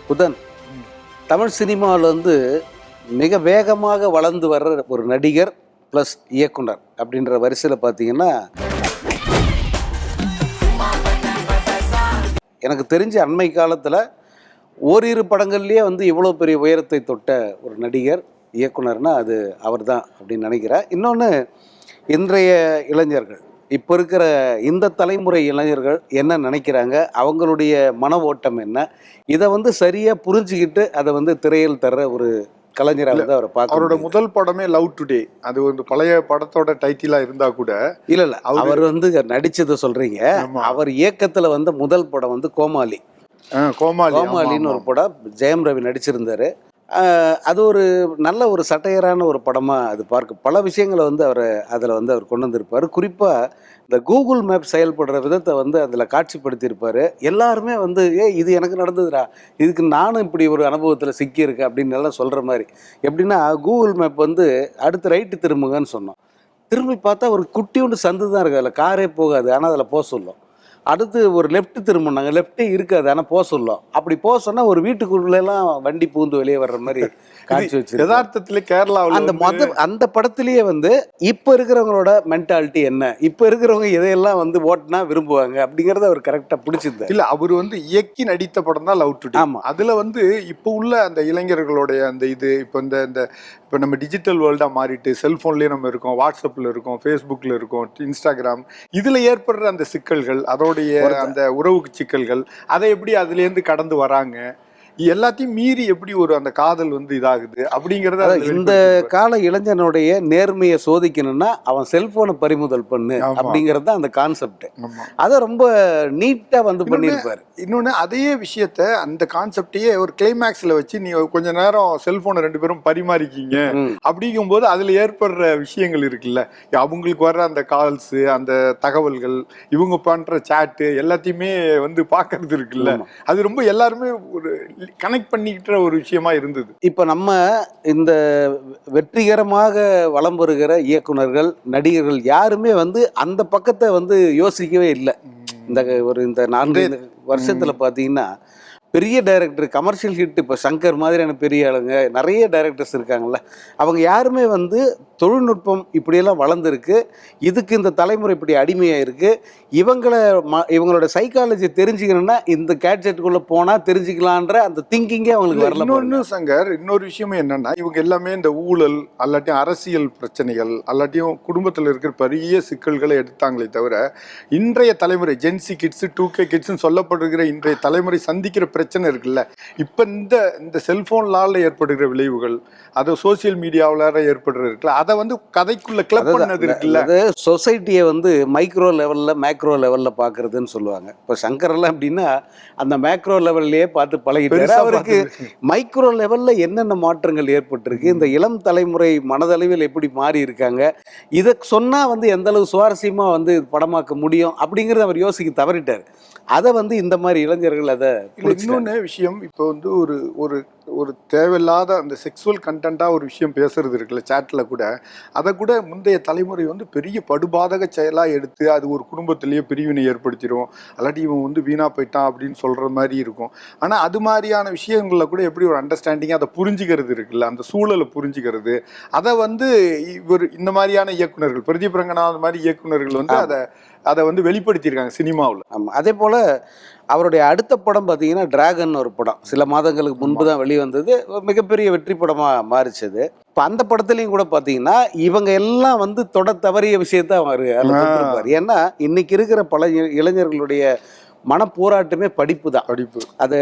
புதன் தமிழ் சினிமாவில் வந்து மிக வேகமாக வளர்ந்து வர்ற ஒரு நடிகர் ப்ளஸ் இயக்குனர் அப்படின்ற வரிசையில் பார்த்தீங்கன்னா எனக்கு தெரிஞ்ச அண்மை காலத்தில் ஓரிரு படங்கள்லேயே வந்து இவ்வளோ பெரிய உயரத்தை தொட்ட ஒரு நடிகர் இயக்குனர்னா அது அவர் தான் அப்படின்னு நினைக்கிறேன். இன்னொன்று, இன்றைய இளைஞர்கள், இப்போ இருக்கிற இந்த தலைமுறை இளைஞர்கள் என்ன நினைக்கிறாங்க, அவங்களுடைய மன ஓட்டம் என்ன, இதை வந்து சரியாக புரிஞ்சுக்கிட்டு அதை வந்து திரையில் தர்ற ஒரு கலைஞராக வந்து அவரை பார்க்க. அவரோட முதல் படமே லவ் டுடே, அது ஒரு பழைய படத்தோட டைட்டிலா இருந்தா கூட இல்லை அவர் வந்து நடிச்சதை சொல்றீங்க. அவர் இயக்கத்தில் வந்த முதல் படம் வந்து கோமாளி. கோமாளின்னு ஒரு படம் ஜெயம் ரவி நடிச்சிருந்தாரு. அது ஒரு நல்ல ஒரு சட்டையரான ஒரு படமாக அது பார்க்க பல விஷயங்களை வந்து அதில் வந்து அவர் கொண்டு வந்திருப்பார். குறிப்பாக இந்த கூகுள் மேப் செயல்படுற விதத்தை வந்து அதில் காட்சிப்படுத்தியிருப்பார். எல்லாருமே வந்து இது எனக்கு நடந்ததுடா, இதுக்கு நானும் இப்படி ஒரு அனுபவத்தில் சிக்கியிருக்கேன் அப்படின்னு எல்லாம் சொல்கிற மாதிரி. எப்படின்னா, கூகுள் மேப் வந்து அடுத்து ரைட்டு திரும்புங்கன்னு சொன்னோம். திரும்பி பார்த்தா ஒரு குட்டியோண்டு சந்து தான் இருக்குது, அதில் காரே போகாது, ஆனால் அதில் போக சொல்லும். அடுத்து ஒரு லெஃப்ட் திரும்பினாங்க, லெஃப்டே இருக்காது, ஆனால் போக சொல்லும். அப்படி போக சொன்னால் ஒரு வீட்டுக்குள்ளெல்லாம் வண்டி பூந்து வெளியே வர்ற மாதிரி காட்சி வச்சு யதார்த்தத்துல கேரளாவில் அந்த படத்திலேயே வந்து இப்போ இருக்கிறவங்களோட மென்டாலிட்டி என்ன, இப்போ இருக்கிறவங்க எதையெல்லாம் வந்து ஓட்டினா விரும்புவாங்க அப்படிங்கிறத அவர் கரெக்டாக பிடிச்சிருந்தார். இல்லை, அவர் வந்து இயக்கி நடித்த படம் தான் லவ் டுடே. ஆமாம், அதில் வந்து இப்போ உள்ள அந்த இளைஞர்களுடைய அந்த இது இப்போ இப்போ நம்ம டிஜிட்டல் வேர்ல்டாக மாறிட்டு செல்ஃபோன்லேயே நம்ம இருக்கோம், வாட்ஸ்அப்பில் இருக்கோம், ஃபேஸ்புக்கில் இருக்கோம், இன்ஸ்டாகிராம், இதில் ஏற்படுற அந்த சிக்கல்கள், அதோடைய அந்த உறவு சிக்கல்கள், அதை எப்படி அதுலேருந்து கடந்து வராங்க, எல்லாத்தையும் மீறி எப்படி ஒரு அந்த காதல் வந்து இதாகுது அப்படிங்கறத இந்த கால இளைஞனுடைய நேர்மையை சோதிக்கணும்னா அவன் செல்போனை பறிமுதல் பண்ணு அப்படிங்கறது அந்த கான்செப்ட். அதை ரொம்ப நீட்டா வந்து பண்ணியிருப்பாரு. இன்னொன்னு, அதே விஷயத்த அந்த கான்செப்டையே ஒரு கிளைமேக்ஸ்ல வச்சு நீ கொஞ்ச நேரம் செல்போனை ரெண்டு பேரும் பரிமாறிக்கீங்க அப்படிங்கும் போது அதுல ஏற்படுற விஷயங்கள் இருக்குல்ல, அவங்களுக்கு வர்ற அந்த கால்ஸ், அந்த தகவல்கள், இவங்க பண்ற சாட்டு எல்லாத்தையுமே வந்து பாக்குறது இருக்குல்ல, அது ரொம்ப எல்லாருமே ஒரு கனெக்ட் பண்ணிக்கிட்ட ஒரு விஷயமா இருந்தது. இப்ப நம்ம இந்த வெற்றிகரமாக வலம் வருகிற இயக்குனர்கள், நடிகர்கள் யாருமே வந்து அந்த பக்கத்தை வந்து யோசிக்கவே இல்லை. இந்த 4 வருஷத்துல பாத்தீங்கன்னா பெரிய டைரக்டர், கமர்ஷியல் ஹிட், இப்போ சங்கர் மாதிரியான பெரிய ஆளுங்க, நிறைய டைரக்டர்ஸ் இருக்காங்கல்ல, அவங்க யாருமே வந்து தொழில்நுட்பம் இப்படியெல்லாம் வளர்ந்துருக்கு, இதுக்கு இந்த தலைமுறை இப்படி அடிமையாக இருக்குது, இவங்களோட சைக்காலஜி தெரிஞ்சுக்கணும்னா இந்த கேட்ஜெட்டுக்குள்ளே போனால் தெரிஞ்சுக்கலான்ற அந்த திங்கிங்கே அவங்களுக்கு வரல. இன்னொன்று சங்கர், இன்னொரு விஷயமும் என்னன்னா, இவங்க எல்லாமே இந்த ஊழல் அல்லாட்டியும் அரசியல் பிரச்சனைகள் அல்லாட்டியும் குடும்பத்தில் இருக்கிற பெரிய சிக்கல்களை எடுத்தாங்களே தவிர, இன்றைய தலைமுறை ஜென்சி கிட்ஸ், 2K கிட்ஸ்ன்னு சொல்லப்படுகிற இன்றைய தலைமுறை சந்திக்கிற பிரச்சனை இருக்குல்ல, இப்ப இந்த செல்போன்லால ஏற்படுகிற விளைவுகள், அது சோசியல் மீடியாவில ஏற்படுறது இருக்குல்ல, அதை வந்து கதைக்குள்ள கிளப் பண்ணது இருக்குல்ல. சொசைட்டியை வந்து மைக்ரோ லெவல்ல மேக்ரோ லெவல்ல பாக்குறதுன்னு சொல்லுவாங்க. இப்போ சங்கர் எல்லாம் அப்படின்னா அந்த மேக்ரோ லெவல்லையே பார்த்து பழகிட்டாரு. அவருக்கு மைக்ரோ லெவல்ல என்னென்ன மாற்றங்கள் ஏற்பட்டிருக்கு, இந்த இளம் தலைமுறை மனதளவில் எப்படி மாறி இருக்காங்க, இதை சொன்னா வந்து எந்த அளவு சுவாரஸ்யமா வந்து படமாக்க முடியும் அப்படிங்கறத அவர் யோசிக்க தவறிட்டார். அதை வந்து இந்த மாதிரி இளைஞர்கள் அதை. இன்னொன்று விஷயம், இப்போ வந்து ஒரு தேவையில்லாத அந்த செக்ஸுவல் கண்டென்ட்டாக ஒரு விஷயம் பேசுறது இருக்குல்ல சேட்டில் கூட, அதை கூட முந்தைய தலைமுறை வந்து பெரிய படுபாதக செயலாக எடுத்து அது ஒரு குடும்பத்திலேயே பிரிவினை ஏற்படுத்திடும், அல்லாட்டி இவன் வந்து வீணாக போயிட்டான் அப்படின்னு சொல்கிற மாதிரி இருக்கும். ஆனால் அது மாதிரியான விஷயங்களில் கூட எப்படி ஒரு அண்டர்ஸ்டாண்டிங்காக அதை புரிஞ்சுக்கிறது இருக்குல்ல, அந்த சூழலை புரிஞ்சுக்கிறது, அதை வந்து இந்த மாதிரியான இயக்குனர்கள், பிரதீப் ரங்கநாதன் மாதிரி இயக்குனர்கள் வந்து அதை வந்து வெளிப்படுத்தியிருக்காங்க சினிமாவில். ஆமாம், அதே போல் அவருடைய அடுத்த படம் பார்த்தீங்கன்னா டிராகன் ஒரு படம் சில மாதங்களுக்கு முன்பு தான் வெளிவந்தது, மிகப்பெரிய வெற்றி படமாக மாறிச்சது. இப்போ அந்த படத்துலையும் கூட பார்த்தீங்கன்னா இவங்க எல்லாம் வந்து தொட தவறிய விஷயத்த அவர் இருப்பார். ஏன்னா இன்னைக்கு இருக்கிற பல இளைஞர்களுடைய மனப்போராட்டமே படிப்பு தான். அது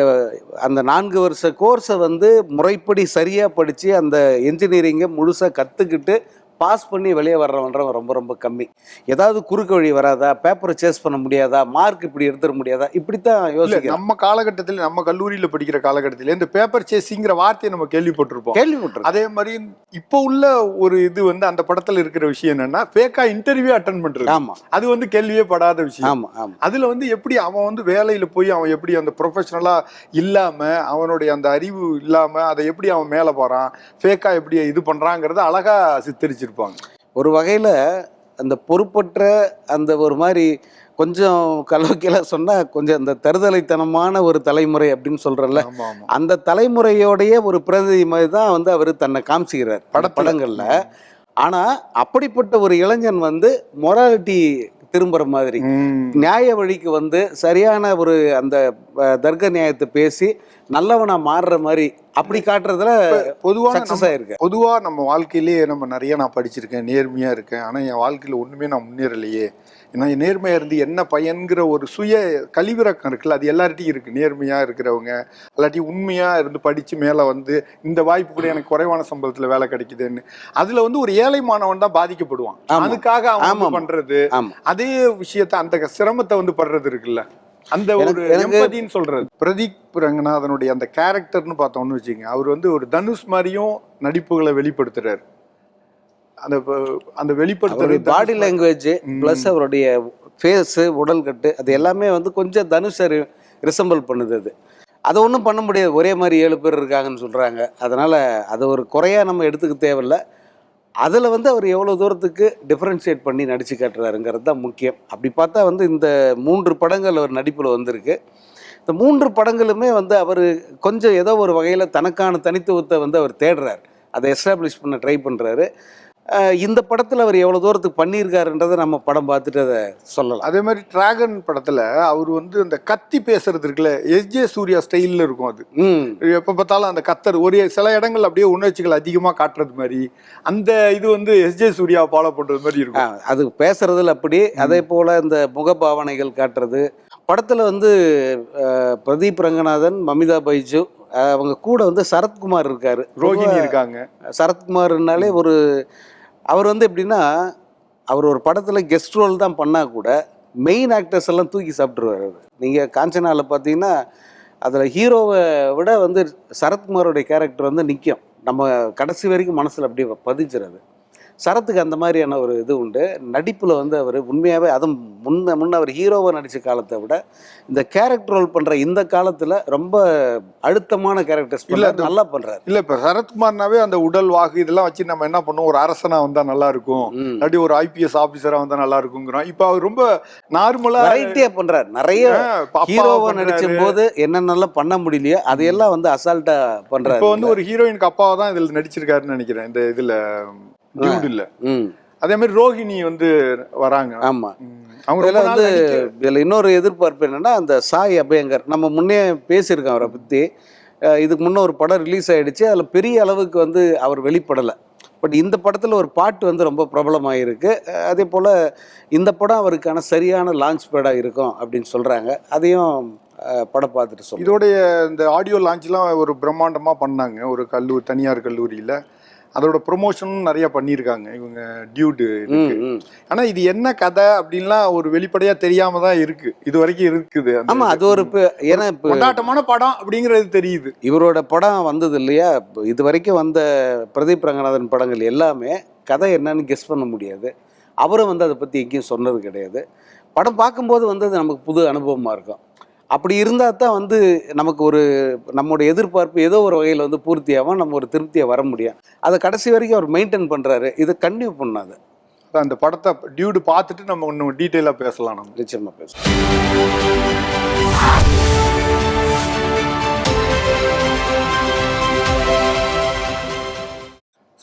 அந்த 4 வருஷ கோர்ஸை வந்து முறைப்படி சரியாக படித்து அந்த என்ஜினியரிங்கை முழுசாக கற்றுக்கிட்டு பாஸ் பண்ணி வெளியே வர்றவன்றவங்க ரொம்ப ரொம்ப கம்மி. ஏதாவது குறுக்கு வழி வராதா, பேப்பரை சேஸ் பண்ண முடியாதா, மார்க் இப்படி எடுத்துட முடியாதா, இப்படித்தான் யோசிக்க. நம்ம காலகட்டத்தில், நம்ம கல்லூரியில் படிக்கிற காலகட்டத்தில் இந்த பேப்பர் சேஸிங்கிற வார்த்தையை நம்ம கேள்விப்பட்டிருப்போம். அதே மாதிரி இப்போ உள்ள ஒரு இது வந்து அந்த படத்தில் இருக்கிற விஷயம் என்னன்னா, ஃபேக்கா இன்டர்வியூ அட்டென்ட் பண்றது. ஆமா, அது வந்து கேள்வியே படாத விஷயம். ஆமா ஆமா. அதுல வந்து எப்படி அவன் வந்து வேலையில போய் அவன் எப்படி அந்த ப்ரொஃபஷனலா இல்லாம, அவனுடைய அந்த அறிவு இல்லாம அதை எப்படி அவன் மேல போறான், ஃபேக்கா எப்படி இது பண்றாங்கிறத அழகா சித்தரிச்சு. ஒரு வகையில் அந்த பொறுப்பற்ற அந்த ஒரு மாதிரி கொஞ்சம் கலவைக்கெல்லாம் சொன்னால் கொஞ்சம் அந்த தருதலைத்தனமான ஒரு தலைமுறை அப்படின்னு சொல்கிறல்ல, அந்த தலைமுறையோடைய ஒரு பிரதிநிதி மாதிரி தான் வந்து அவர் தன்னை காமிச்சிக்கிறார் படங்களில். ஆனால் அப்படிப்பட்ட ஒரு இளைஞன் வந்து மொராலிட்டி திரும்புகிற மாதிரி நியாய வழிக்கு வந்து சரியான ஒரு அந்த தர்க்க நியாயத்தை பேசி நல்லவனா மாறுற மாதிரி அப்படி காட்டுறதுல பொதுவாக சக்ஸஸ் ஆயிருக்கு. பொதுவாக நம்ம வாழ்க்கையிலேயே நம்ம நிறைய நான் படிச்சிருக்கேன், நேர்மையாக இருக்கேன், ஆனால் என் வாழ்க்கையில் ஒன்றுமே நான் முன்னேறலையே, ஏன்னா நேர்மையாக இருந்து என்ன பயன்கிற ஒரு சுய கழிவிறக்கம் இருக்குல்ல, அது எல்லார்ட்டையும் இருக்குது. நேர்மையாக இருக்கிறவங்க எல்லாட்டி உண்மையாக இருந்து படித்து மேலே வந்து இந்த வாய்ப்பு கூட எனக்கு குறைவான சம்பளத்தில் வேலை கிடைக்குதுன்னு அதில் வந்து ஒரு ஏழை மாணவன் தான் பாதிக்கப்படுவான். அதுக்காக அவன் பண்ணுறது அதே விஷயத்த அந்த சிரமத்தை வந்து படுறது இருக்குல்ல, அந்த ஒரு எம்பதின்னு சொல்றது. பிரதீப் ரங்கநாதனுடைய அந்த கேரக்டர்னு பார்த்தோம்னு வச்சுங்க, அவர் வந்து ஒரு தனுஷ் மாதிரியும் நடிப்புகளை வெளிப்படுத்துறாரு. அந்த அந்த வெளிப்படுத்துற பாடி லாங்குவேஜ் பிளஸ் அவருடைய ஃபேஸு உடல் கட்டு அது எல்லாமே வந்து கொஞ்சம் தனுஷை ரிசம்பிள் பண்ணுது. அதை ஒன்றும் பண்ண முடியாது, ஒரே மாதிரி 7 பேர் இருக்காங்கன்னு சொல்கிறாங்க. அதனால் அதை ஒரு குறையாக நம்ம எடுத்துக்க தேவையில்லை. அதில் வந்து அவர் எவ்வளோ தூரத்துக்கு டிஃப்ரென்ஷியேட் பண்ணி நடித்து காட்டுறாருங்கிறது தான் முக்கியம். அப்படி பார்த்தா வந்து இந்த 3 படங்கள் அவர் நடிப்பில் வந்திருக்கு. இந்த 3 படங்களுமே வந்து அவர் கொஞ்சம் ஏதோ ஒரு வகையில் தனக்கான தனித்துவத்தை வந்து அவர் தேடுறார், அதை எஸ்டாப்ளிஷ் பண்ண ட்ரை பண்ணுறாரு. இந்த படத்தில் அவர் எவ்வளோ தூரத்துக்கு பண்ணியிருக்காருன்றதை நம்ம படம் பார்த்துட்டு அதை சொல்லலாம். அதே மாதிரி டிராகன் படத்தில் அவர் வந்து அந்த கத்தி பேசுறது இருக்குல்ல, எஸ்ஜே சூர்யா ஸ்டைலில் இருக்கும். அது எப்போ பார்த்தாலும் அந்த கத்தர் ஒரு சில இடங்கள் அப்படியே உணர்ச்சிகள் அதிகமாக காட்டுறது மாதிரி, அந்த இது வந்து எஸ்ஜே சூர்யா ஃபாலோ பண்ணுறது மாதிரி இருக்கும். அது பேசுறதுல அப்படி, அதே போல் இந்த முகபாவனைகள் காட்டுறது. படத்தில் வந்து பிரதீப் ரங்கநாதன், மமிதா பைஜு, அவங்க கூட வந்து சரத்குமார் இருக்காரு, ரோஹிணி இருக்காங்க. சரத்குமார்னாலே ஒரு அவர் வந்து எப்படின்னா, அவர் ஒரு படத்தில் கெஸ்ட் ரோல் தான் பண்ணால் கூட மெயின் ஆக்டர்ஸ் எல்லாம் தூக்கி சாப்பிட்ருவார். நீங்கள் காஞ்சனாவில் பார்த்தீங்கன்னா அதில் ஹீரோவை விட வந்து சரத்குமாரோடைய கேரக்டர் வந்து நிற்கும், நம்ம கடைசி வரைக்கும் மனசில் அப்படியே பதிஞ்சிருது. சரத்துக்கு அந்த மாதிரியான ஒரு இது உண்டு. நடிப்பில் வந்து அவர் உண்மையாகவே அதுவும் முன்ன அவர் ஹீரோவை நடித்த காலத்தை விட இந்த கேரக்டர் ரோல் பண்ணுற இந்த காலத்தில் ரொம்ப அழுத்தமான கேரக்டர்ஸ் இல்லை நல்லா பண்ணுறாரு. இல்லை இப்போ சரத்குமார்னாவே அந்த உடல் வாகு இதெல்லாம் வச்சு நம்ம என்ன பண்ணுவோம், ஒரு அரசனாக வந்தால் நல்லா இருக்கும், இல்லாட்டி ஒரு IPS ஆஃபீஸராக வந்தால் நல்லா இருக்குங்கிறோம். இப்போ அவர் ரொம்ப நார்மலாக வெரைட்டியாக பண்ணுறாரு. நிறைய ஹீரோவை நடிச்சும் போது என்னென்னலாம் பண்ண முடியலையோ அதையெல்லாம் வந்து அசால்ட்டாக பண்ணுறாரு. இப்போ வந்து ஒரு ஹீரோயினுக்கு அப்பாவை தான் இதில் நடிச்சிருக்காருன்னு நினைக்கிறேன் இந்த இதில். அதே மாதிரி ரோஹிணி வந்து வராங்க. ஆமா, அவங்க வந்து இதுல இன்னொரு எதிர்பார்ப்பு என்னன்னா, அந்த சாய் அபயங்கர் நம்ம முன்னே பேசியிருக்கோம் அவரை பத்தி. இதுக்கு முன்ன ஒரு படம் ரிலீஸ் ஆயிடுச்சு, அதுல பெரிய அளவுக்கு வந்து அவர் வெளிப்படலை. பட் இந்த படத்துல ஒரு பாட்டு வந்து ரொம்ப பிரபலமாயிருக்கு. அதே போல இந்த படம் அவருக்கான சரியான லான்ச் பேடாக இருக்கும் அப்படின்னு சொல்றாங்க. அதையும் படம் பார்த்துட்டு சொல்லுங்க. இதோடைய இந்த ஆடியோ லான்ச்லாம் ஒரு பிரம்மாண்டமா பண்ணாங்க ஒரு தனியார் கல்லூரியில. அதோட ப்ரொமோஷனும் நிறைய பண்ணியிருக்காங்க இவங்க டியூடு. ஆனா இது என்ன கதை அப்படின்லாம் ஒரு வெளிப்படையா தெரியாம தான் இருக்கு இது வரைக்கும் இருக்குது. ஆமா, அது ஒரு ஏன்னா கொண்டாட்டமான படம் அப்படிங்கிறது தெரியுது. இவரோட படம் வந்தது இல்லையா, இது வரைக்கும் வந்த பிரதீப் ரங்கநாதன் படங்கள் எல்லாமே கதை என்னன்னு கெஸ் பண்ண முடியாது. அவரும் வந்து அதை பற்றி எங்கேயும் சொன்னது கிடையாது. படம் பார்க்கும்போது வந்து அது நமக்கு புது அனுபவமாக இருக்கும். அப்படி இருந்தால் தான் வந்து நமக்கு ஒரு நம்மளுடைய எதிர்பார்ப்பு ஏதோ ஒரு வகையில் வந்து பூர்த்தியாகவும் நம்ம ஒரு திருப்தியாக வர முடியும். அதை கடைசி வரைக்கும் அவர் மெயின்டைன் பண்ணுறாரு. இதை கண்டினியூ பண்ணாது. அந்த படத்தை டியூடு பார்த்துட்டு நம்ம இன்னும் டீட்டெயிலாக பேசலாம். நம்ம நிச்சயமாக பேசலாம்.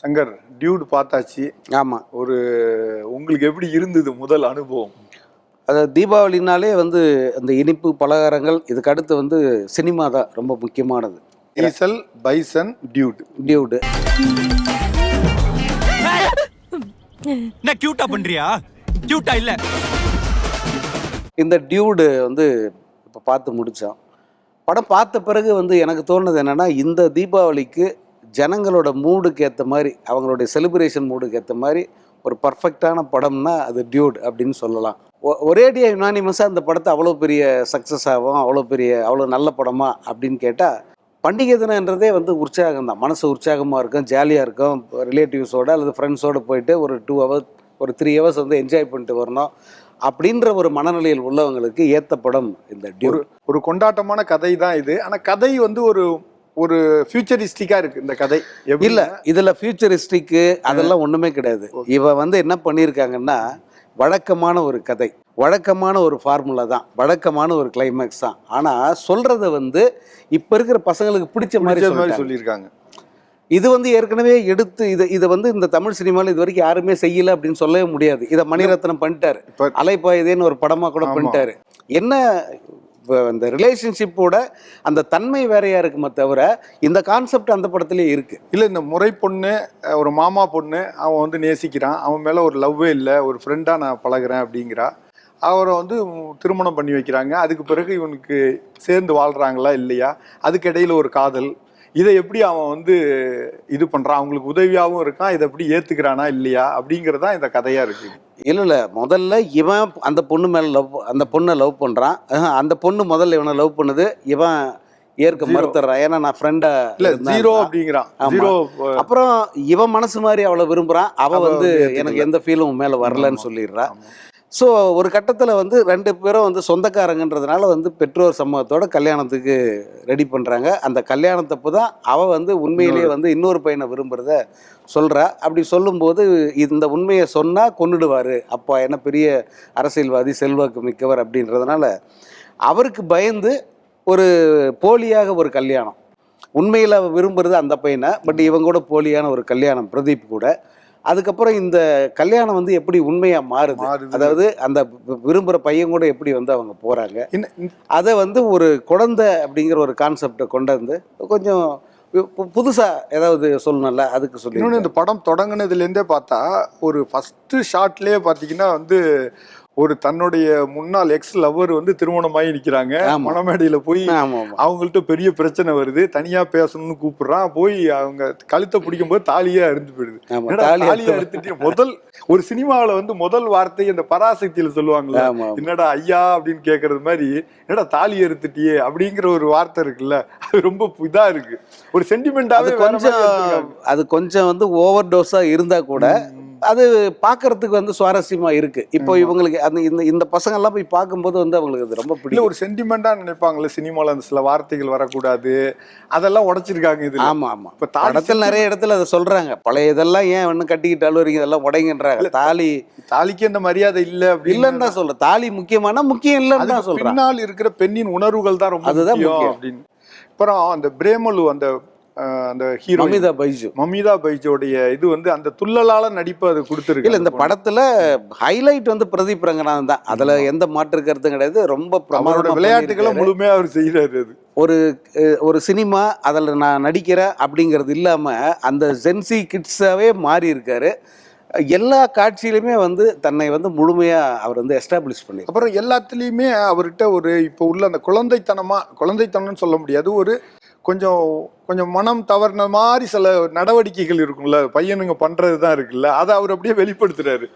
சங்கர், டியூடு பார்த்தாச்சு. ஆமாம், ஒரு உங்களுக்கு எப்படி இருந்தது முதல் அனுபவம்? அதாவது தீபாவளினாலே வந்து அந்த இனிப்பு பலகாரங்கள், இதுக்கு அடுத்து வந்து சினிமா தான் ரொம்ப முக்கியமானது. Diesel, bison, dude. நான் கியூட்டா பண்றியா? கியூட்டா இல்ல. இந்த டியூடு வந்து இப்போ பார்த்து முடித்தோம். படம் பார்த்த பிறகு வந்து எனக்கு தோணுது என்னென்னா, இந்த தீபாவளிக்கு ஜனங்களோட மூடுக்கு ஏற்ற மாதிரி, அவங்களுடைய செலிப்ரேஷன் மூடுக்கு ஏற்ற மாதிரி ஒரு பர்ஃபெக்டான படம்னா அது டியூட் அப்படின்னு சொல்லலாம். ஒரேடியாக யுனானிமஸாக அந்த படத்தை அவ்வளோ பெரிய சக்ஸஸ் ஆகும், அவ்வளோ நல்ல படமா அப்படின்னு கேட்டால், பண்டிகை தினன்றதே வந்து உற்சாகம் தான். மனசு உற்சாகமாக இருக்கும், ஜாலியாக இருக்கும். ரிலேட்டிவ்ஸோட அல்லது ஃப்ரெண்ட்ஸோடு போயிட்டு ஒரு 2 hours ஒரு 3 hours வந்து என்ஜாய் பண்ணிட்டு வரணும் அப்படின்ற ஒரு மனநிலையில் உள்ளவங்களுக்கு ஏற்ற படம் இந்த டியூட். ஒரு கொண்டாட்டமான கதை தான் இது. ஆனால் கதை வந்து ஒரு ஃபியூச்சரிஸ்டிக்காக இருக்குது இந்த கதை. இல்லை, இதில் ஃபியூச்சரிஸ்டிக்கு அதெல்லாம் ஒன்றுமே கிடையாது. இவ வந்து என்ன பண்ணியிருக்காங்கன்னா, வழக்கமான ஒரு கதை. வழக்கமான ஒரு ஃபார்முலா தான், வழக்கமான ஒரு கிளைமேக்ஸ் தான். ஆனால் சொல்கிறத வந்து இப்போ இருக்கிற பசங்களுக்கு பிடிச்ச மாதிரி சொல்லியிருக்காங்க. இது வந்து ஏற்கனவே எடுத்து இதை வந்து இந்த தமிழ் சினிமாவில் இது வரைக்கும் யாருமே செய்யலை அப்படின்னு சொல்லவே முடியாது. இதை மணிரத்னம் பண்ணிட்டாரு, அலைப்பாயுதேன்னு ஒரு படமாக கூட பண்ணிட்டாரு. என்ன இந்த ரிலேஷன்ஷிப்போட அந்த தன்மை வேறையா இருக்குமே தவிர இந்த கான்செப்ட் அந்த படத்துலேயே இருக்கு. இல்லை, இந்த முறை பொண்ணு, ஒரு மாமா பொண்ணு, அவன் வந்து நேசிக்கிறான், அவன் மேலே ஒரு லவ்வே இல்லை, ஒரு ஃப்ரெண்டாக நான் பழகிறேன் அப்படிங்கிறா. அவரை வந்து திருமணம் பண்ணி வைக்கிறாங்க. அதுக்கு பிறகு இவனுக்கு சேர்ந்து வாழ்கிறாங்களா இல்லையா, அதுக்கு இடையில ஒரு காதல். இதை எப்படி அவன் வந்து இது பண்ணுறான், அவங்களுக்கு உதவியாகவும் இருக்கான், இதை எப்படி ஏற்றுக்கிறானா இல்லையா அப்படிங்கிறதான் இந்த கதையாக இருக்குது. இல்லை, முதல்ல இவன் அந்த பொண்ணு மேலே அந்த பொண்ணை லவ் பண்ணுறான். அந்த பொண்ணு முதல்ல இவனை லவ் பண்ணுது, இவன் ஏற்க மறுத்துறான். ஏன்னா நான் ஃப்ரெண்டா இல்லை, ஜீரோ அப்படிங்கிறான். அப்புறம் இவன் மனசு மாதிரி அவளை விரும்புகிறான். அவள் வந்து எனக்கு எந்த ஃபீலும் மேலே வரலன்னு சொல்லிடுறான். ஸோ ஒரு கட்டத்தில் வந்து 2 பேரும் வந்து சொந்தக்காரங்கன்றதுனால வந்து பெற்றோர் சமூகத்தோட கல்யாணத்துக்கு ரெடி பண்ணுறாங்க. அந்த கல்யாணத்தப்போ தான் அவள் வந்து உண்மையிலேயே வந்து இன்னொரு பையனை விரும்புகிறத சொல்கிறா. அப்படி சொல்லும்போது இந்த உண்மையை சொன்னால் கொன்னுடுவார், அப்பா என்ன பெரிய அரசியல்வாதி, செல்வாக்கு மிக்கவர் அப்படின்றதுனால அவருக்கு பயந்து ஒரு போலியாக ஒரு கல்யாணம். உண்மையில் விரும்புகிறது அந்த பையனை, பட் இவங்க கூட போலியான ஒரு கல்யாணம் பிரதீப் கூட. அதுக்கப்புறம் இந்த கல்யாணம் வந்து எப்படி உண்மையாக மாறுது, அதாவது அந்த விரும்புகிற பையன் கூட எப்படி வந்து அவங்க போகிறாங்க, அதை வந்து ஒரு குழந்தை அப்படிங்கிற ஒரு கான்செப்டை கொண்டு வந்து கொஞ்சம் புதுசாக ஏதாவது சொல்லணும்ல, அதுக்கு சொல்லி. இன்னொன்று, இந்த படம் தொடங்கினதுலேருந்தே பார்த்தா ஒரு ஃபஸ்ட்டு ஷாட்லேயே பார்த்தீங்கன்னா வந்து ஒரு தன்னுடைய முன்னாள் எக்ஸ் லவர் வந்து திருமணமாகி நிற்கிறாங்க. மணமேடையில் போய் அவங்கள்ட்ட பெரிய பிரச்சனை வருது, தனியாக பேசணும்னு கூப்பிடுறான். போய் அவங்க கழுத்தை பிடிக்கும் போது தாலியாக அறுந்து போயிடுது. தாலியாக அறுத்துட்டு முதல் ஒரு சினிமாவில் வந்து முதல் வார்த்தை அந்த பராசக்தியில் சொல்லுவாங்களே, என்னடா ஐயா அப்படின்னு கேட்கறது மாதிரி, என்னடா தாலி அறுத்துட்டியே அப்படிங்கிற ஒரு வார்த்தை இருக்குல்ல, அது ரொம்ப இதா இருக்கு, ஒரு சென்டிமெண்டாவே. அது கொஞ்சம் வந்து ஓவர் டோஸா இருந்தா கூட அது பார்க்கறதுக்கு வந்து சுவாரஸ்யமா இருக்கு. இப்போ இவங்களுக்கு அந்த இந்த பசங்க எல்லாம் போய் பார்க்கும்போது வந்து அவங்களுக்கு அது ரொம்ப பிடிக்கும். ஒரு சென்டிமெண்டா நினைப்பாங்கல்ல சினிமால, அந்த சில வார்த்தைகள் வரக்கூடாது, அதெல்லாம் உடைச்சிருக்காங்க இது. ஆமா ஆமா, இப்ப படத்தில் நிறைய இடத்துல அதை சொல்றாங்க, பழைய இதெல்லாம் ஏன் ஒன்னும் கட்டிக்கிட்டாலும் வரீங்க, இதெல்லாம் உடைங்கன்றாங்க. தாலிக்கு அந்த மரியாதை இல்ல இல்லன்னு தான் சொல்ற. தாலி முக்கியமான முக்கியம் இல்லன்னு தான் சொல்றேன். பின்னால் இருக்கிற பெண்ணின் உணர்வுகள் தான் ரொம்ப முக்கியம் அப்படின்னு. அப்புறம் அந்த பிரேமலு, அந்த ஹீரோ மமிதா பைஜோடைய இது வந்து அந்த துள்ளலால நடிப்பு அது கொடுத்துருக்கு. இல்ல, இந்த படத்துல ஹைலைட் வந்து பிரதீப் ரங்கநாதன் தான், அதுல எந்த மாற்று கருத்தும் கிடையாது. ரொம்ப பிரமாதமான விளையாட்டுகளை முழுமையா அவர் செய்யறாரு. அது ஒரு சினிமா, அதில் நான் நடிக்கிறேன் அப்படிங்கிறது இல்லாம அந்த ஜென்சி கிட்ஸாவே மாறி இருக்காரு. எல்லா காட்சியிலுமே வந்து தன்னை வந்து முழுமையா அவர் வந்து எஸ்டாப்ளிஷ் பண்ணி, அப்புறம் எல்லாத்துலேயுமே அவர்கிட்ட ஒரு இப்போ உள்ள அந்த குழந்தைத்தனம்னு சொல்ல முடியாது, ஒரு கொஞ்சம் மனம் தவறின மாதிரி சில நடவடிக்கைகள் இருக்கும்ல, பையனுங்க பண்றது தான் இருக்குல்ல, அதை அவர் அப்படியே வெளிப்படுத்துறாரு.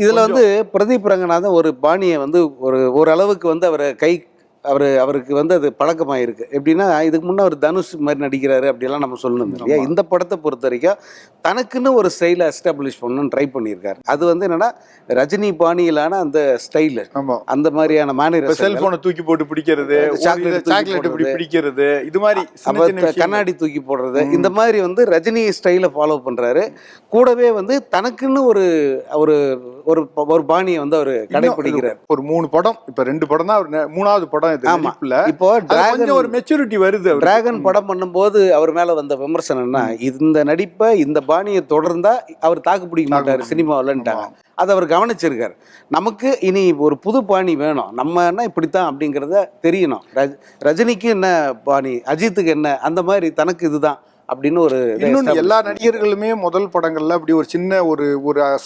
இதுல வந்து பிரதீப் ரங்கநாதன் ஒரு பாணியை வந்து ஓரளவுக்கு வந்து அவருக்கு வந்து அது பழக்கமாயிருக்கு. எப்படின்னா, இதுக்கு முன்னே ஒரு தனுஷ் மாதிரி நடிக்கிறாரு அப்படிலாம் நம்ம சொல்லணும் இல்லையா. இந்த படத்தை பொறுத்த வரைக்கும் தனக்குன்னு ஒரு ஸ்டைலை எஸ்டாப்ளிஷ் பண்ணணும்னு ட்ரை பண்ணியிருக்காரு. அது வந்து என்னன்னா ரஜினி பாணியிலான அந்த ஸ்டைலு, அந்த மாதிரியான மேனர், செல்போனை தூக்கி போட்டு பிடிக்கிறது, சாக்லேட் பிடிக்கிறது, இது மாதிரி கண்ணாடி தூக்கி போடுறது, இந்த மாதிரி வந்து ரஜினி ஸ்டைலை ஃபாலோ பண்றாரு. கூடவே வந்து தனக்குன்னு ஒரு பாணியை வந்து அவர் கடைபிடிக்கிறார். ஒரு 3 படம், இப்ப 2 படம் தான், 3வது படம். இப்போ ஒரு மெச்சூரிட்டி வருது. டிராகன் படம் பண்ணும்போது அவர் மேல வந்த விமர்சனம்னா, இந்த நடிப்பை இந்த பாணியை தொடர்ந்தா அவர் தாக்கு பிடிக்க மாட்டாரு சினிமாவில்ட்டாங்க. அதை அவர் கவனிச்சிருக்காரு. நமக்கு இனி ஒரு புது பாணி வேணும், நம்ம என்ன இப்படித்தான் அப்படிங்கிறத தெரியணும். ரஜினிக்கு என்ன பாணி, அஜித்துக்கு என்ன, அந்த மாதிரி தனக்கு இதுதான் அப்படின்னு ஒரு. இன்னொன்று, எல்லா நடிகர்களுமே முதல் படங்கள்ல அப்படி ஒரு சின்ன ஒரு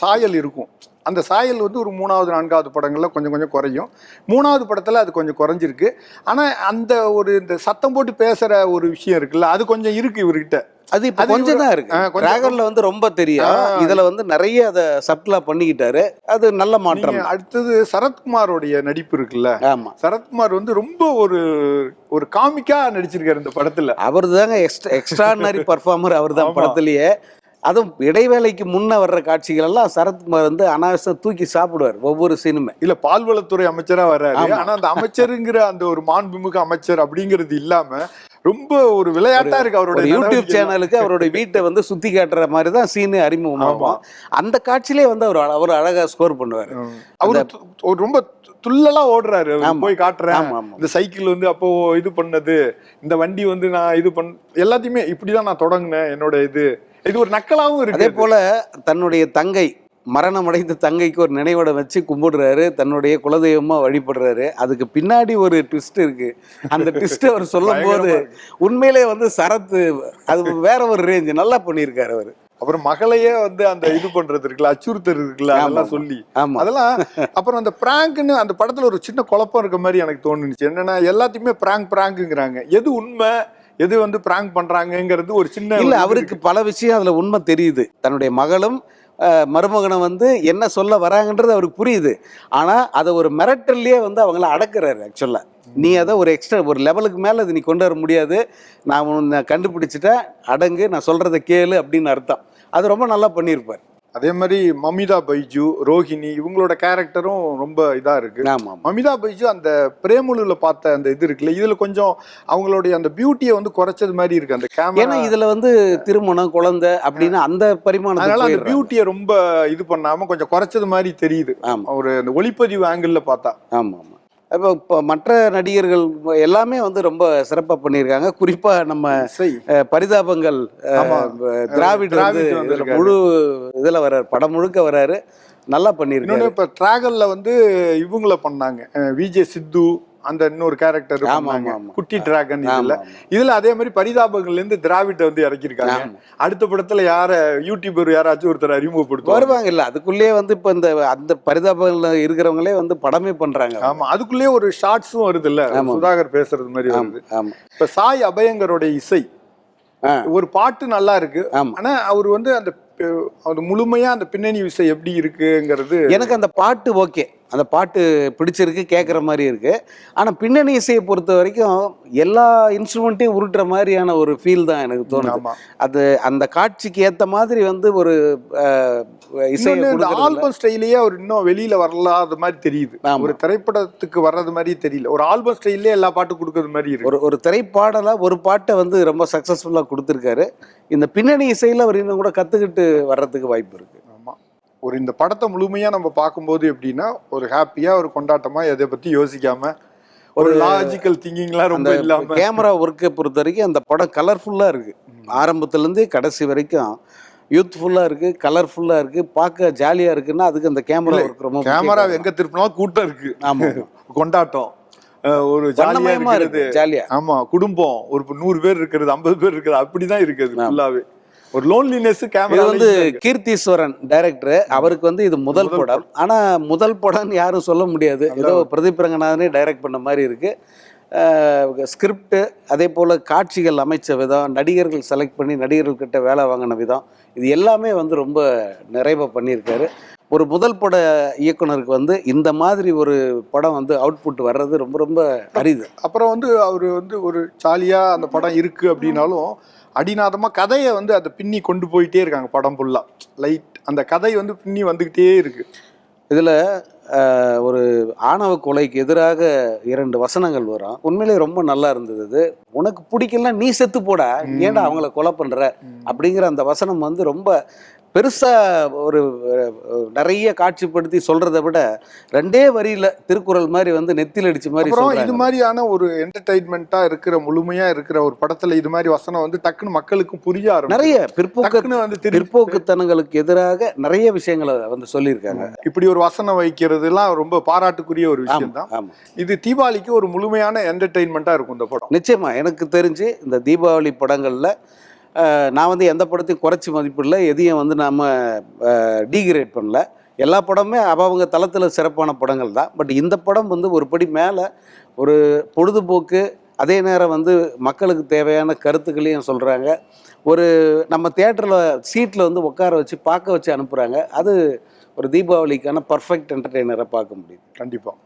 சாயல் இருக்கும். அந்த சாயல் வந்து ஒரு 3வது 4வது படங்கள்ல கொஞ்சம் குறையும். 3வது படத்துல அது கொஞ்சம் குறைஞ்சிருக்கு. ஆனா அந்த இந்த சத்தம் போட்டு பேசுற ஒரு விஷயம் இருக்குல்ல, அது கொஞ்சம் இருக்கு இவர்கிட்ட. அது இப்ப கொஞ்சம் தான் இருக்கு. டிராகன்ல வந்து ரொம்ப தெரியும், இதுல வந்து நிறைய அதை சப்ளா பண்ணிக்கிட்டாரு. அது நல்ல மாற்றம். அடுத்தது சரத்குமாரோடைய நடிப்பு இருக்குல்ல. ஆமா, சரத்குமார் வந்து ரொம்ப ஒரு காமிக்கா நடிச்சிருக்காரு இந்த படத்துல. அவர் தாங்க எக்ஸ்ட்ரானரி பர்ஃபார்மர். அவர் தான் படத்திலேயே. அதுவும் இடைவேளைக்கு முன்ன வர்ற காட்சிகள் எல்லாம் சரத்குமார் வந்து அனாவசியம் தூக்கி சாப்பிடுவார் ஒவ்வொரு சீனுமே. இல்ல, பால்வளத்துறை அமைச்சரா வர்றாரு, ஆனா அந்த அமைச்சருங்கிற அந்த ஒரு மாண்புமிகு அமைச்சர் அப்படிங்கிறது இல்லாம ரொம்ப ஒரு விளையாட்டா இருக்கு அவரோட யூடியூப் சேனலுக்கு அவரோட வீட்டை வந்து சுத்தி காட்டுற மாதிரி தான் சீனு அறிமுகமாகும். அந்த காட்சியிலே வந்து அவர் அழகா ஸ்கோர் பண்ணுவாரு. அவரு ரொம்ப துள்ளலா ஓடுறாரு, போய் காட்டுறேன் இந்த சைக்கிள் வந்து அப்போ இது பண்ணது, இந்த வண்டி வந்து நான் இது எல்லாத்தையுமே இப்படிதான் நான் தொடங்கினேன் என்னோட இது ஒரு நக்கலாவும் இருக்கு. அதே போல தன்னுடைய தங்கை மரணம் அடைந்த தங்கைக்கு ஒரு நினைவிடம் வச்சு கும்பிடுறாரு, தன்னுடைய குலதெய்வமா வழிபடுறாரு. அதுக்கு பின்னாடி ஒரு ட்விஸ்ட் இருக்கு. அந்த ட்விஸ்ட் அவர் சொல்லும் போது உண்மையிலே வந்து சரத்து அது வேற ஒரு ரேஞ்ச் நல்லா பண்ணியிருக்காரு அவரு. அப்புறம் மகளையே வந்து அந்த இது பண்றது இருக்குல்ல, அச்சுறுத்தல் இருக்குல்ல, அதெல்லாம் சொல்லி அதெல்லாம். அப்புறம் அந்த பிராங்க்னு அந்த படத்துல ஒரு சின்ன குழப்பம் இருக்க மாதிரி எனக்கு தோணுச்சு. என்னன்னா எல்லாத்தையுமே பிராங்க்ங்கிறாங்க, எது உண்மை எது வந்து பிராங்க் பண்றாங்கிறது ஒரு சின்ன இல்ல. அவருக்கு பல விஷயம் அதுல உண்மை தெரியுது. தன்னுடைய மகளும் மருமகனை வந்து என்ன சொல்ல வராங்கன்றது அவருக்கு புரியுது. ஆனா அதை ஒரு மிரட்டல்லையே வந்து அவங்கள அடக்குறாரு. ஆக்சுவலா நீ அதை ஒரு எக்ஸ்ட்ரா ஒரு லெவலுக்கு மேல அது நீ கொண்டு வர முடியாது, நான் உன்னை கண்டுபிடிச்சிட்டேன், அடங்கு, நான் சொல்றதை கேளு அப்படின்னு அர்த்தம். அது ரொம்ப நல்லா பண்ணியிருப்பார். அதே மாதிரி மமிதா பைஜு, ரோஹிணி இவங்களோட கேரக்டரும் ரொம்ப இதா இருக்கு. மமிதா பைஜு அந்த பிரேமுலுல பார்த்த அந்த இது இருக்குல்ல, இதுல கொஞ்சம் அவங்களுடைய அந்த பியூட்டியை வந்து குறைச்சது மாதிரி இருக்கு அந்த கேமரா. ஏன்னா இதுல வந்து திருமணம் குழந்தை அப்படின்னு அந்த பரிமாணம், அதனால அந்த பியூட்டியை ரொம்ப இது பண்ணாம கொஞ்சம் குறைச்சது மாதிரி தெரியுது ஒரு அந்த ஒளிப்பதிவு ஆங்கிள் பார்த்தா. ஆமா ஆமா. இப்போ மற்ற நடிகர்கள் எல்லாமே வந்து ரொம்ப சிறப்பாக பண்ணியிருக்காங்க. குறிப்பாக நம்ம பரிதாபங்கள் திராவிட முழு இதில் வர்றாரு, படம் முழுக்க வர்றாரு, நல்லா பண்ணியிருக்காரு. இப்போ டிராகல்ல வந்து இவங்கள பண்ணாங்க, விஜே சித்து அந்த இன்னொரு கேரக்டர் குட்டி டிராகன். இதுல அதே மாதிரி பரிதாபங்கள்ல இருந்து திராவிட வந்து இறக்கிருக்காங்க. அடுத்த படத்துல யார யூடியூபர் யாராச்சும் ஒருத்தர் அறிமுகப்படுத்த வருவாங்க. இல்ல அதுக்குள்ளேயே வந்து இப்ப இந்த அந்த பரிதாபங்கள்ல இருக்கிறவங்களே வந்து படமே பண்றாங்க. ஆமா, அதுக்குள்ளேயே ஒரு ஷார்ட்ஸும் வருது இல்ல, சுதாகர் பேசுறது மாதிரி வருது. இப்ப சாய் அபயங்கரோட இசை ஒரு பாட்டு நல்லா இருக்கு. ஆனா அவர் வந்து அந்த முழுமையா அந்த பின்னணி இசை எப்படி இருக்குங்கிறது எனக்கு அந்த பாட்டு ஓகே, அந்த பாட்டு பிடிச்சிருக்கு, கேட்குற மாதிரி இருக்கு. ஆனால் பின்னணி இசையை பொறுத்த வரைக்கும் எல்லா இன்ஸ்ட்ருமெண்ட்டையும் உருட்டுற மாதிரியான ஒரு ஃபீல் தான் எனக்கு தோணுது. அது அந்த காட்சிக்கு ஏற்ற மாதிரி வந்து ஒரு இசை ஆல்பம் ஸ்டைலையே அவர் இன்னும் வெளியில வரலாத மாதிரி தெரியுது. ஒரு திரைப்படத்துக்கு வர்றது மாதிரி தெரியல, ஒரு ஆல்பம் ஸ்டைல்லே எல்லா பாட்டும் கொடுக்கறது மாதிரி இருக்கு. ஒரு திரைப்பாடலா ஒரு பாட்டை வந்து ரொம்ப சக்சஸ்ஃபுல்லா கொடுத்துருக்காரு. இந்த பின்னணி இசையில அவர் இன்னும் கூட கத்துக்கிட்டு வர்றதுக்கு வாய்ப்பு இருக்கு. ஒரு இந்த படத்தை முழுமையா நம்ம பார்க்கும்போது எப்படின்னா ஒரு ஹாப்பியா ஒரு கொண்டாட்டமா எதை பத்தி யோசிக்காம ஒரு லாஜிக்கல் திங்கிங்லாம் ரொம்ப இல்லாம கேமரா ஒர்க்கை பொறுத்த வரைக்கும் அந்த படம் கலர்ஃபுல்லா இருக்கு. ஆரம்பத்துல இருந்து கடைசி வரைக்கும் யூத்ஃபுல்லா இருக்கு, கலர்ஃபுல்லா இருக்கு, பார்க்க ஜாலியா இருக்குன்னா அதுக்கு அந்த கேமரா ஒர்க் ரொம்ப. கேமரா எங்க திருப்பினாலும் கூட்டம் இருக்கு. ஆமா, கொண்டாட்டம், ஒரு ஜாலியா இருக்கு, ஜாலியா. ஆமா, குடும்பம் ஒரு 100 பேர் இருக்கிறது, 50 பேர் இருக்கிறது, அப்படிதான் இருக்குது ஃபுல்லாவே. ஒரு லோன்லினஸ் கேமரா வந்து கீர்த்தீஸ்வரன் டைரக்டர், அவருக்கு வந்து இது முதல் படம். ஆனா முதல் படம்னு யாரும் சொல்ல முடியாது, ஏதோ பிரதீப் ரங்கநாதனே டைரக்ட் பண்ண மாதிரி இருக்கு. ஸ்கிரிப்ட் அதே போல் காட்சிகள் அமைச்ச விதம், நடிகர்கள் செலக்ட் பண்ணி நடிகர்கள்கிட்ட வேலை வாங்கின விதம், இது எல்லாமே வந்து ரொம்ப நிறைவாக பண்ணியிருக்காரு. ஒரு முதல் பட இயக்குனருக்கு வந்து இந்த மாதிரி ஒரு படம் வந்து அவுட்புட் வர்றது ரொம்ப ரொம்ப அரிது. அப்புறம் வந்து அவர் வந்து ஒரு ஜாலியாக அந்த படம் இருக்குது அப்படின்னாலும் அடிநாதமாக கதையை வந்து அதை பின்னி கொண்டு போயிட்டே இருக்காங்க படம் ஃபுல்லாக. லைட் அந்த கதை வந்து பின்னி வந்துக்கிட்டே இருக்குது. இதில் ஒரு ஆணவ கொலைக்கு எதிராக 2 வசனங்கள் வரும். உண்மையிலே ரொம்ப நல்லா இருந்தது. இது உனக்கு பிடிக்கலாம் நீ செத்து போட, ஏன்டா அவங்கள கொலை பண்ற அப்படிங்கிற அந்த வசனம் வந்து ரொம்ப பெருசா ஒரு நிறைய காட்சிப்படுத்தி சொல்றதை விட 2 வரியில திருக்குறள் மாதிரி வந்து நெத்தில அடிச்ச மாதிரி. இது மாதிரியான ஒரு என்டர்டைன்மெண்டா இருக்கிற முழுமையா இருக்கிற ஒரு படத்துல இது மாதிரி வசனம் வந்து டக்குன்னு மக்களுக்கும் புரிய ஆரம்பிச்சு நிறைய பிற்போக்குத்தனங்களுக்கு எதிராக நிறைய விஷயங்களை வந்து சொல்லியிருக்காங்க. இப்படி ஒரு வசனம் வைக்கிறது எல்லாம் ரொம்ப பாராட்டுக்குரிய ஒரு விஷயம் தான். இது தீபாவளிக்கு ஒரு முழுமையான என்டர்டைன்மெண்டா இருக்கும் இந்த படம். நிச்சயமா எனக்கு தெரிஞ்சு இந்த தீபாவளி படங்கள்ல நான் வந்து எந்த படத்தையும் குறைச்சி மதிப்பிடல, எதையும் வந்து நம்ம டீக்ரேட் பண்ணல. எல்லா படமுமே அவங்க தளத்தில் சிறப்பான படங்கள் தான். பட் இந்த படம் வந்து ஒரு படி மேலே ஒரு பொழுதுபோக்கு, அதே நேரம் வந்து மக்களுக்கு தேவையான கருத்துக்களையும் சொல்கிறாங்க. ஒரு நம்ம தியேட்டரில் சீட்டில் வந்து உட்கார வச்சு பார்க்க வச்சு அனுப்புகிறாங்க. அது ஒரு தீபாவளிக்கான பர்ஃபெக்ட் என்டர்டெய்னரை பார்க்க முடியுது. கண்டிப்பாக.